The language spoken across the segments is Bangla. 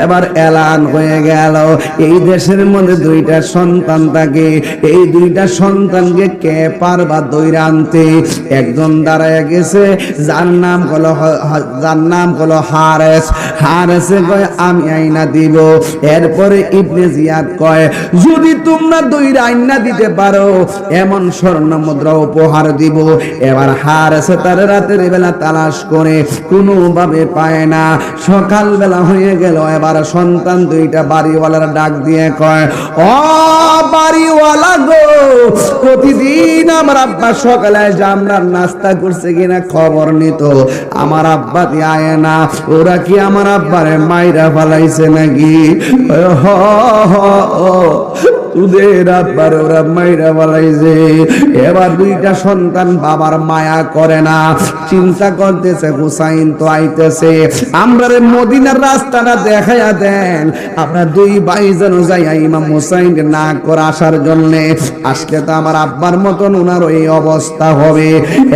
এবার এলান হয়ে গেল এই দেশের মধ্যে দুইটা সন্তান থাকে, এই দুইটা সন্তানকে কে পারবা দইরা আনতে? একজন দাঁড়ায় গেছে যার নাম হলো হারেস। হারেসে কয় আমি আইনা দিব। এরপরে ইবনে জিয়াদ কয় যদি তোমরা দইরা আইনা দিতে পারো এমন স্বর্ণ মুদ্রা উপহার দিব। এবার হারেসে তার রাতের বেলা তালাশ করে কোনোভাবে পায় না। সকাল বেলা হয়ে গেল, এবার সন্তান দুইটা বাড়িওয়ালার ডাক দিয়ে কয় ও বাড়িওয়ালা গো, প্রতিদিন আমার আব্বা সকালে জামরার নাস্তা করছে কিনা খবর নিত, আমার আব্বা দিয়ে আয় না। ওরা কি আমার আব্বারে মাইরা ফালাইছে নাকি? তোদের আব্বার ওরা মাইরা ফালাইছে। এবার দুইটা সন্তান বাবার মায়া করে না, চিন্তা করতেছে হুসাইন তো আইতেছে, আমরা মদিনার রাস্তাটা দেখাইয়া দেন, আমরা দুই ভাই যেন যাইয়া ইমাম হুসাইনকে না করে আসার জন্য। আজকে তো আমার আব্বার মতন ওনার এই অবস্থা হবে।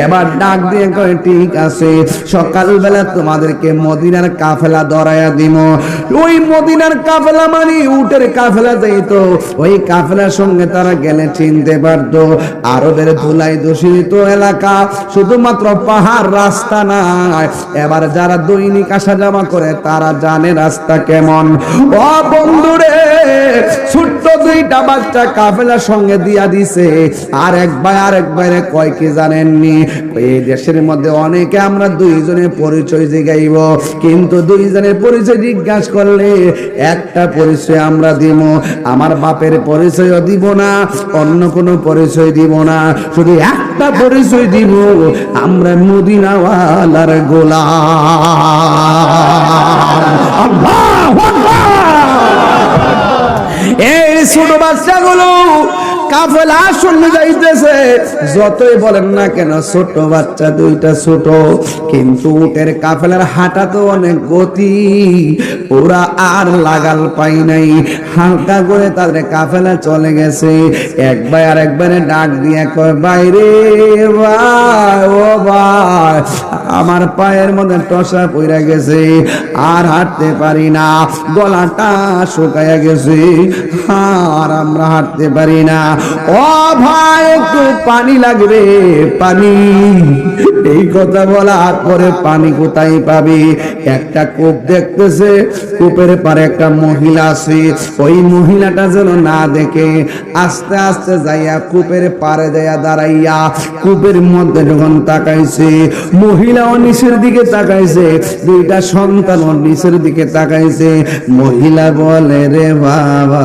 এবার ডাক দিয়ে কয় ঠিক আছে, সকালবেলা তোমাদেরকে মদিনার কাফেলা ধরাইয়া দিব। ওই মদিনার কাফেলা মানে উটের কাফেলা যাইতো, ওই কাফেলার সঙ্গে তারা গেলে চিনতে পারতো। আরবের ধুলাই দূষিত এলাকা, শুধুমাত্র পাহাড়, রাস্তা নাই। এবার যারা দৈনিক আসা যাওয়া করে তারা জানে রাস্তা কেমন। ও বন্ধুরে, ছোট্ট দুইটা বাচ্চা কাফেলার সঙ্গে দিয়া দিছে। আর এক ভাইরে কয় কি জানেননি, এই দেশের মধ্যে অনেকে আমরা দুইজনের পরিচয় জিগাইব, কিন্তু দুইজনের পরিচয় জিজ্ঞাসা করলে একটা পরিচয় আমরা দিব, আমার বাপের পরিচয়ও দিব না, অন্য কোনো পরিচয় দিব না, শুধু একটা পরিচয় দিব, আমরা মদিনাওয়ালার গোলাম। আল্লাহু আকবার। এই ছোট বাচ্চাগুলো কাফেলা শুনে যাইতেছে, যতই বলেন না কেন ছোট বাচ্চা দুইটা ছোট, কিন্তু উটের কাফেলার হাঁটা তো অনেক গতি, ওরা আর লাগাল পাই নাই, হালকা করে তাদের কাফেলা চলে গেছে। এক ভাই আর একবারে ডাক দিয়ে কয় বাইরে ভাই, ও ভাই আমার পায়ের মধ্যে টসা পইরা গেছে, আর হাঁটতে পারি না, গলাটা শুকায়া গেছে, আর আমরা হাঁটতে পারি না। ও ভাই একটু পানি লাগবে, পানি। এই কথা বলার পরে পানি কোথায় পাবি? একটা কূপ দেখতেছে, কূপের পারে একটা মহিলা আছে, ওই মহিলাটা যেন না দেখে আস্তে আস্তে যাইয়া কূপের পারে যাইয়া দাঁড়াইয়া কূপের মধ্যে যখন তাকাইছে, মহিলাও নিচের দিকে তাকাইছে, দুইটা সন্তানও নিচের দিকে তাকাইছে। মহিলা বলে রে বাবা,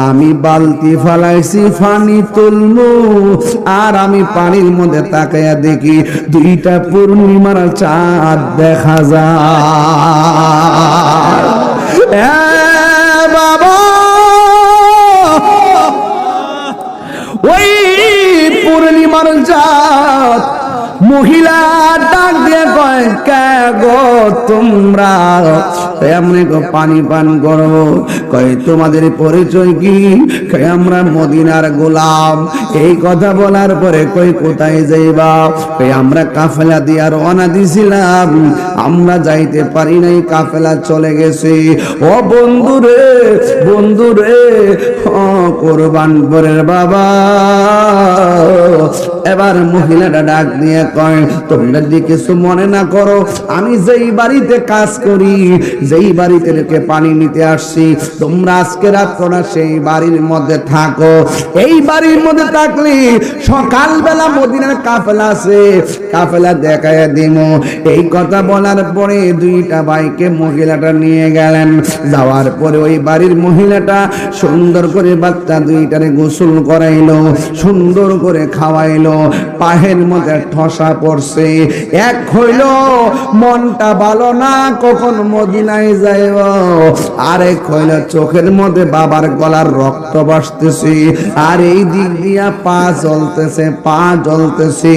আমি বালতি ফালাইছি পানি তুলমু, আর আমি পানির মধ্যে তাকাইয়া দেখি দুইটা পূর্ণিমার চাঁদ দেখা যায়। বাবা, ওই পূর্ণিমার চাঁদ মহিলা ডাক দিয়ে কয় কে গো তোমরা এমনি পানি পান করো? কয় তোমাদের পরিচয় কি? কয় আমরা মদিনার গোলাম। এই কথা বলার পরে কই কোথায় যাইবা? কয় আমরা কাফেলা দিয়ে রওনা দিছিলাম, আমরা যাইতে পারি নাই, কাফেলা চলে গেছে। ও বন্ধুরে, বন্ধুরে, ও কোরবানপুরের বাবা। এবার মহিলাটা ডাক দিয়ে কয় তোমরা যদি কিছু মনে না করো, আমি যেই বাড়িতে কাজ করি, যেই বাড়িতে রেখে পানি নিতে আসছি, তোমরা আজকে রাত্রটা সেই বাড়ির মধ্যে থাকো। এই বাড়ির মধ্যে থাকলে সকালবেলা মদিনার কাফেলা আছে, কাফেলা দেখায় দিব। এই কথা বলার পরে দুইটা ভাইকে মহিলাটা নিয়ে গেলেন। যাওয়ার পরে ওই বাড়ির মহিলাটা সুন্দর করে বাচ্চা দুইটারে গোসল করাইলো, সুন্দর করে খাওয়াইলো, পায়ের মধ্যে ঠসা পড়ছে। এক হইল মনটা ভালো না, কখন মদিনায় যাইব, আরেক হইল চোখের মধ্যে বাবার গলার রক্ত বাসতেছে, আর এই দিক দিয়া পা জ্বলতেছে, পা জ্বলতেছে।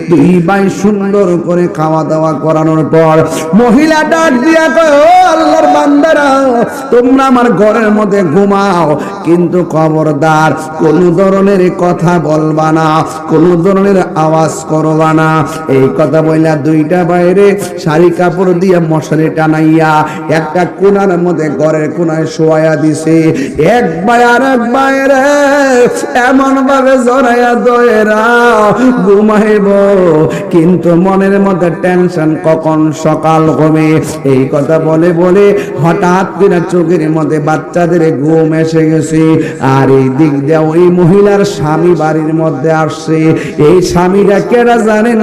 দুই ভাই সুন্দর করে খাওয়া দাওয়া করানোর পর মহিলা ডাক দিয়া কয় ও আল্লাহর বান্দারা, তোমরা আমার ঘরের মধ্যে ঘুমাও, কিন্তু খবরদার কোন ধরনের কথা বলবা না, কোন ধরনের আওয়াজ করবা না। এই কথা বইলা দুইটা বাইরে শাড়ি কাপড় দিয়ে মশারি টানাইয়া একটা কোণার মধ্যে ঘরের কোণায় শোয়া দিছে। এক ভাই আর এক ভাইয়ের এমন ভাবে জড়াইয়া দয়েরা ঘুমাইব, কিন্তু মনের মধ্যে টেনশন কখন সকাল হবে। এই কথা বলে বলে হঠাৎ করে চোখের মধ্যে বাচ্চাদের ঘুম এসে গেছে। আর এই দিক দিয়ে ওই মহিলার স্বামী বাড়ির মধ্যে আসছে। এই স্বামীটা কেডা জানেন?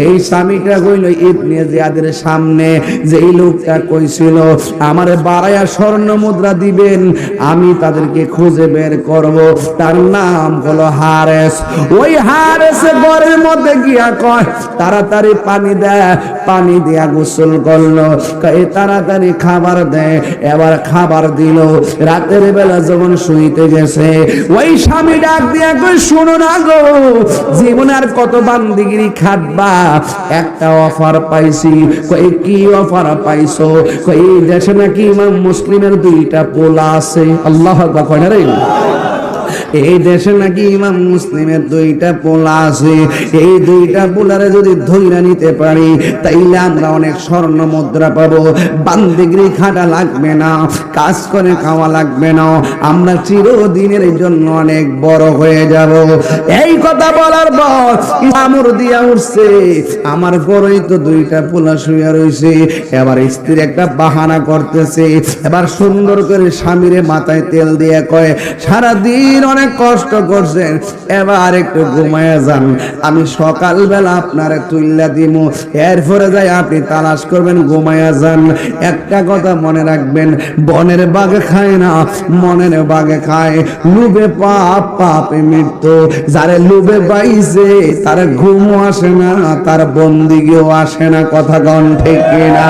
এই স্বামীটা কইল ইবনে জিয়াদের সামনে যেই লোকটা কইছিল আমার বাড়ায়া স্বর্ণ মুদ্রা দিবেন, আমি তাদেরকে খুঁজে বের করব, তার নাম হলো হারেস। ওই হারেস ঘরের মধ্যে গিয়া কয় তাড়াতাড়ি পানি দেয়, পানি দিয়া গোসল করলো, তাড়াতাড়ি খাবার দেয়। এবার খাবার দিল। রাতের বেলা যখন শুইতে গেছে ওই স্বামী ডাক দিয়া কই শুনো না গো, জীবনে আর কত বান্দিগিরি খাটবা, একটা অফার পাইছি। কই কি অফার পাইছো? কই এই দেশে নাকি ইমাম মুসলিমের 2টা পোলা আছে। আল্লাহু আকবার। এই দেশে নাকি ইমাম মুসলিমের 2টা পোলা আছে। এই 2টা পোলারে যদি ধইরা নিতে পারি তাইলে আমরা অনেক স্বর্ণ মুদ্রা পাবো, বান্দিগিরি খাটা লাগবে না, কাজ করে খাওয়া লাগবে না, আমরা চিরদিনের জন্য অনেক বড় হয়ে যাব। এই কথা বলার পর আমর দিয়া উঠছে, আমার ঘরেই তো 2টা পোলা শুয়ে রইছে। এবার স্ত্রী একটা বাহানা করতেছে। এবার সুন্দর করে স্বামীরে মাথায় তেল দিয়ে কয় সারাদিন অনেক কষ্ট করছেন, এবার একটু ঘুমায়া যান, আমি সকালবেলা আপনারে তুইলা দিমু, এরপরে যাই আপনি তালাশ করবেন, ঘুমায়া যান। একটা কথা মনে রাখবেন, বনের বাঘে খায় না, মনের বাঘে খায়। লোভে পাপ, পাপে মৃত্যু। যারে লোভে পাইছে তার ঘুমও আসে না, তার বন্দিগিও আসে না। কথা কন ঠিক কিনা?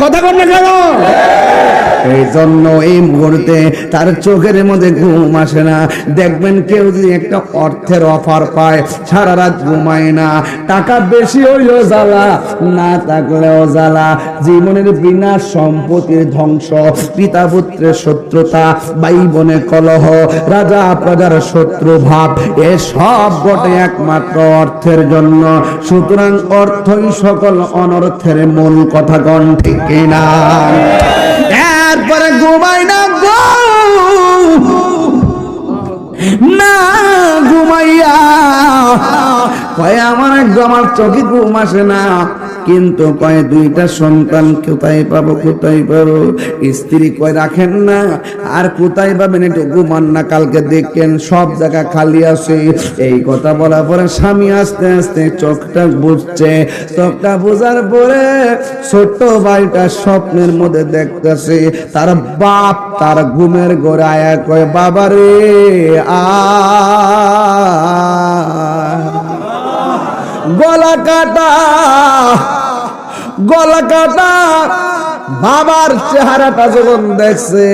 কথা কন না কেন? এই জন্য এই মুহূর্তে তার চোখের মধ্যে ঘুম আসে না। দেখবেন কেউ যদি একটা অর্থের অফার পায় সারা রাত ঘুমায় না। টাকা বেশি হইলেও জ্বালা, না থাকলেও জ্বালা। জীবনের বিনাশ, সম্পত্তির ধ্বংস, পিতা পুত্রের শত্রুতা, ভাই বোনের কলহ, রাজা প্রজার শত্রু ভাব, এসব ঘটে একমাত্র অর্থের জন্য। সুতরাং অর্থই সকল অনর্থের মূল। কথা কন ঠিক কিনা? এরপরে ঘুমাই না গো, না ঘুমাইয়া কয় আমার আমার চোখে ঘুম আসে না, কিন্তু কয় 2টা সন্তান কোথায় পাবো, কোথায় পাবো? স্ত্রী কয় রাখেন না, আর কোথায় পাবেন, একটু ঘুমান না, কালকে দেখেন সব জায়গা খালি আছে। এই কথা বলার পরে স্বামী আস্তে আস্তে চোখটা বুঝছে। চোখটা বোঝার পরে ছোট্ট ভাইটা স্বপ্নের মধ্যে দেখতেছে তার বাপ তার ঘুমের ঘরে আয়া কয় বাবা রে গলা কাটা, গলা কাটা। বাবার চেহারাটা যখন দেখছে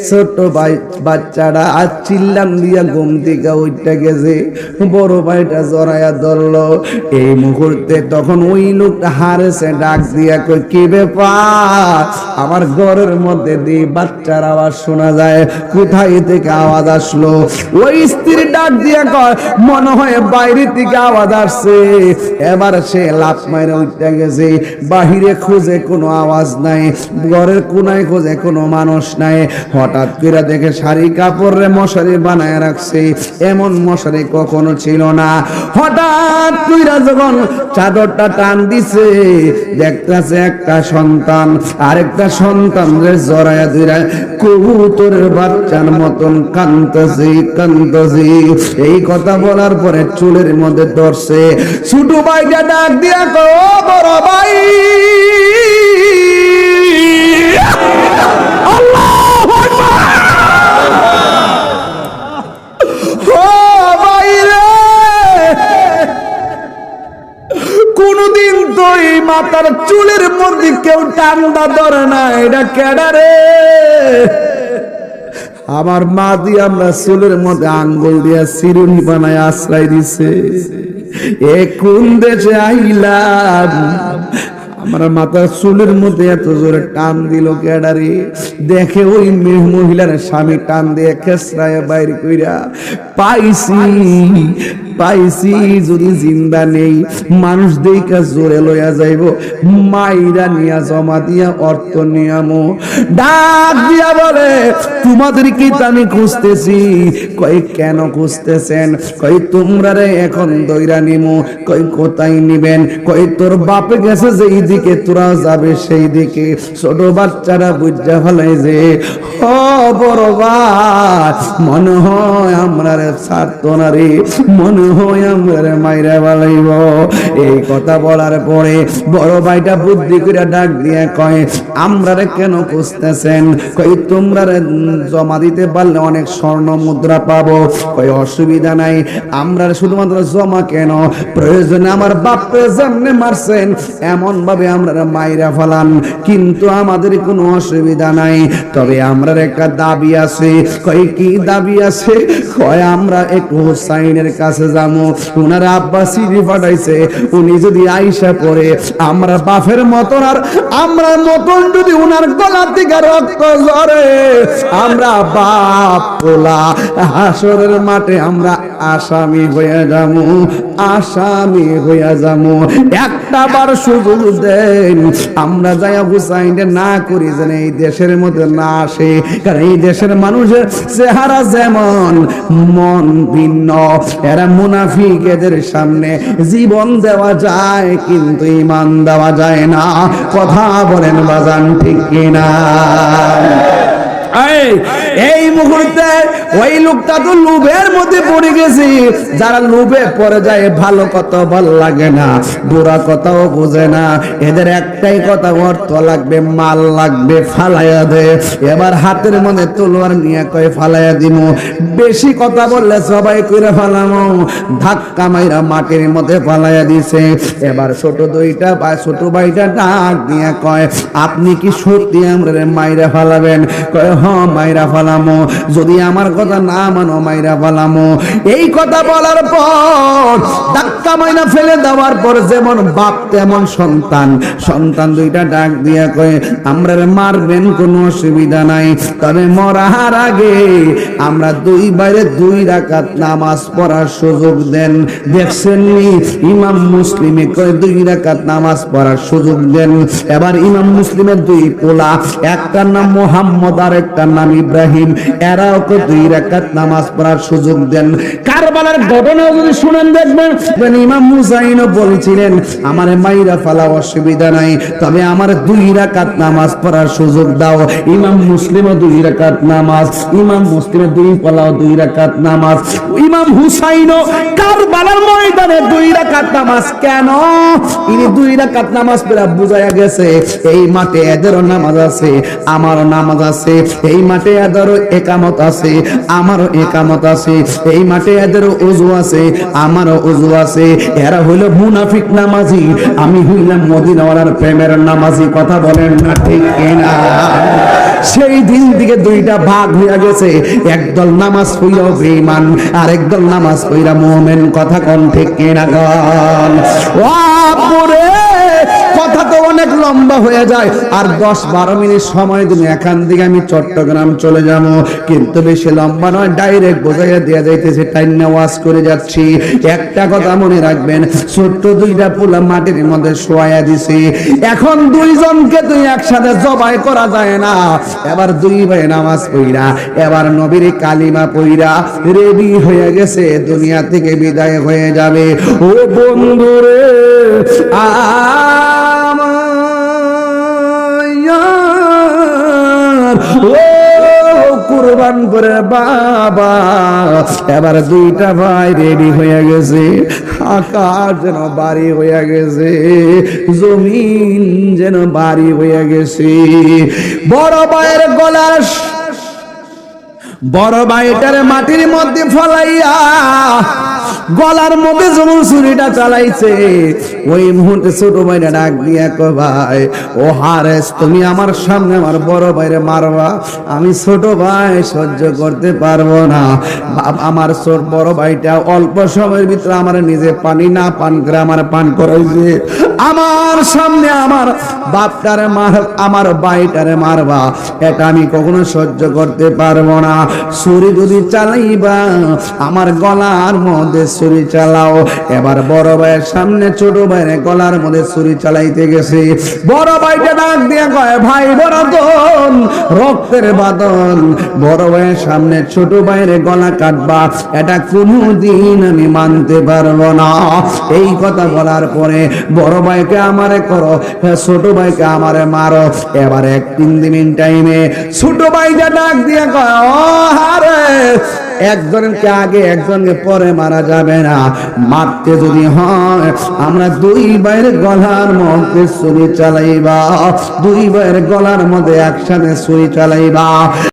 ছোট ভাই বাচ্চাটা আজ চিল্লাম দিয়া ঘুম থেকে উঠে গেছে, বড় ভাইটা জড়াইয়া ধরলো। এই মুহূর্তে তখন ওই লোকটা হারেছে, ডাক দিয়া কই কি ব্যাপার? আমার ঘরের মধ্যে দিয়ে বাচ্চার আওয়াজ শোনা যায়, কোথায় থেকে আওয়াজ আসলো? ওই স্ত্রী ডাক দিয়া কয় মনে হয় বাইরে থেকে আওয়াজ আসছে। এবার সে লাফ মাইরা উঠে গেছে, বাহিরে খুঁজে কোনো আওয়াজ নাই, ঘরের কোনায় খুঁজে কোনো মানুষ নাই। হঠাৎ করে দেখে শাড়ি কাপড়ে মশারি বানায় রাখছে, এমন মশারি কখনো ছিল না। হঠাৎ করে যখন চাদরটা টান দিছে দেখতেছে একটা সন্তান আরেকটা সন্তানরে জড়ায়া ধরে কবুতরের বাচ্চার মতন কাঁদতেছে কাঁদতেছে। এই কথা বলার পরে চুলের মধ্যে ধরছে। ছোট ভাইটা ডাক দিয়া কো বড় ভাই, কোনদিন তো এই মাথার চুলের মধ্যে কেউ টান্দা ধরে না, এটা কেডা রে? আমার মা দিয়ে আমরা চুলের মধ্যে আঙ্গুল দিয়া চিরুনি বানায় আশ্রয় দিছে। এ কোন দেশে আইলাম? আমার মাথার চুলের মধ্যে এত জোরে টান দিল কেডারে? দেখে ওই মহিলার স্বামী টান দিয়ে খেসরায় বাইরে কইরা পাইছি পাইছি যদি জিন্দা নেই মানুষ দেইকা জোরে লইয়া যাইব মাইরা নিয়া জমা দিয়া অর্থ নিয়ামো ডাক দিয়া বলে তোমাদের কি আমি খুঁজতেছি কই কেন খুঁজতেছেন কই তোমরা রে এখন দইরা নিমু কই কোথায় নিবেন কই তোর বাপ গেছে যেই দিকে তোরা যাবে সেই দিকে ছোট বাচ্চারা বুঝা ফেলাই যে ও বড় ভাই মনে হয় আমরা রে ছাড়তো না রে মনে হয় আমরা রে মাইরা ফেলাইব এই কথা বলার পরে বড় ভাইটা বুদ্ধি করে ডাক দিয়ে কয় আমরা রে কেন খুঁজতেছেন কই তোমরা রে জমা দিতে পারলে অনেক স্বর্ণ মুদ্রা পাবো কই অসুবিধা নাই আমরা শুধুমাত্র জমা কেন প্রয়োজনে আমার বাপকে যেমনে মারছেন এমন ভাবে আমরা মাইরা ফেলান কিন্তু আমাদের কোনো অসুবিধা নাই তবে আমরা একটা দাবি আছে কই কি দাবি আছে কয় আমরা এক হুসাইনের কাছে যাবো উনার আব্বা সিঁড়ি পাঠাইছে উনি যদি আইসা পড়ে আমরা বাপের মতন আর আমরা মতন যদি উনার গলা থেকে রক্ত ঝরে আমরা বাপ পোলা হাসরের মাঠে আমরা আসামি হয়ে যাবো আসামি হয়ে যাবো একটা বার সুযোগ দেন আমরা যাই হুসাইনের না করি যেন এই দেশের মধ্যে না আসে কারণ এই দেশের মানুষের চেহারা যেমন মন ভিন্ন এরা মুনাফিক এদের সামনে জীবন দেওয়া যায় কিন্তু ঈমান দেওয়া যায় না কথা বলেন বাজান ঠিক কিনা এই মুহূর্তে ওই লোকটা তো লোভের মধ্যে পড়ে গেছে যারা লোভে পড়ে যায় ভালো কথা ভালো লাগে না বুড়া কথাও বোঝে না এদের একটাই কথা অর্থ লাগবে মাল লাগবে ফালাইয়া দে এবার হাতের মধ্যে তলোয়ার নিয়ে কয় ফালাইয়া দিমু বেশি কথা বললে সবাই কইরা ফালামো ধাক্কা মাইরা মাটির মধ্যে ফালাইয়া দিছে এবার ছোট ভাইটা ডাক দিয়ে কয় আপনি কি সত্যি আমরা মাইরা ফালাবেন কয় হ্যাঁ মাইরা ফালামো যদি আমার কথা না মানো মাইরা ফালামো এই কথা বলার পর ধাক্কা মাইরা ফেলে দেওয়ার পর যেমন বাপ তেমন সন্তান দুইটা ডাক দিয়া কয় আমরা মারবেন কোনো অসুবিধা নাই তবে মরার আগে আমরা দুই বাইরে 2 রাকাত নামাজ পড়ার সুযোগ দেন দেখছেন নি ইমাম মুসলিমে কয় 2 রাকাত নামাজ পড়ার সুযোগ দেন এবার ইমাম মুসলিমের 2 পোলা একটার নাম মোহাম্মদ আর একটার নাম ইব্রাহিম এরাও কো 2 রাকাত নামাজ পড়ার সুযোগ দেন কারবালার ঘটনা যদি শুনেন দেখবেন ইমাম হুসাইনও বলছিলেন আমারে মাইরা ফালা অসুবিধা নাই তবে আমার 2 রাকাত নামাজ পড়ার সুযোগ দাও ইমাম মুসলিমও 2 রাকাত নামাজ ইমাম মুসলিমের 2 পোলাও 2 রাকাত নামাজ ইমাম হুসাইনও কারবালার ময়দানে 2 রাকাত নামাজ কেন ইনি 2 রাকাত নামাজ পড়া বুঝায়া গেছে এই মাঠে এদেরও নামাজ আছে আমারও নামাজ আছে এই মাঠে এদেরও একামত আছে আমারও একামত আছে এই মাঠে এদেরও ওযু আছে আমারও ওযু আছে এরা হইলো মুনাফিক নামাজি আমি হইলাম মদিনাওয়ালার প্রেমের নামাজি কথা বলেন না ঠিক কিনা সেই দিন থেকে 2টা ভাগ হয়ে গেছে একদল নামাজ পড়িয়া বেঈমান আর একদল নামাজ পড়িয়া মুমিন কথা কোন ঠিক কিনা গান ওরে কথা তো অনেক লম্বা হয়ে যায় আর 10-12 মিনিট সময় দিন এখান থেকে আমি চট্টগ্রাম চলে যাব কিন্তু বেশি লম্বা নয় ডাইরেক্ট বোঝাইয়া দেয়া যাইতেছে টাইম ওয়াজ করে যাচ্ছি একটা কথা মনে রাখবেন ছোট্ট 2টা পোলা মাটির মধ্যে শোয়া দিছি এখন 2 জনকে তুই একসাথে জবাই করা যায় না এবার 2 ভাই নামাজ পড়া এবার নবীর কালিমা পড়া রেডি হয়ে গেছে দুনিয়া থেকে বিদায় হয়ে যাবে ও বন্ধুরে কুরবান করে বাবা এবার 2টা ভাই রেডি হয়ে গেছে আকাশ যেন বাড়ি হয়ে গেছে জমিন যেন বাড়ি হয়ে গেছে বড় ভাইয়ের গলার বড় ভাইটার মাটির মধ্যে ফলাইয়া গলার মধ্যে যখন ছুরিটা চালাইছে ওই মুহূর্তে ছোট ভাইটা ডাক দিয়া কয় ভাই ও হারেস তুমি আমার সামনে আমার বড় ভাইরে মারবা আমি ছোট ভাই সহ্য করতে পারবো না আমার বড় ভাইটা অল্প সময়ের ভিতরে আমার নিজে পানি না পান করে আমার পান করাইছে আমার সামনে আমার বাপটারে মার আমার ভাইটারে মারবা এটা আমি কখনো সহ্য করতে পারবো না ছুরি যদি চালাইবা আমার গলার মধ্যে মধ্যে ছুরি চালাও। এবার বড় ভাইয়ের সামনে ছোট ভাইয়ের গলার মধ্যে ছুরি চালাইতে গেছে। বড় ভাইটা ডাক দিয়ে কয়, ভাই বড়জন, রক্তের বাঁধন, বড় ভাইয়ের সামনে ছোট ভাইয়ের গলা কাটবা, এটা কোনোদিন আমি মানতে পারবো না। এই কথা বলার পরে বড় ভাইকে আমারে করো, ছোট ভাইকে আমারে মারো। এবার এক 3 দিন টাইমে ছোট ভাইটা ডাক দিয়ে কয়, ও হারে, একজনকে আগে একজনকে পরে মারা যাবে না, মারতে যদি হয় আমরা 2 ভাইয়ের গলার মধ্যে ছুরি চালাইবা, 2 ভাইয়ের গলার মধ্যে একসাথে ছুরি চালাইবা।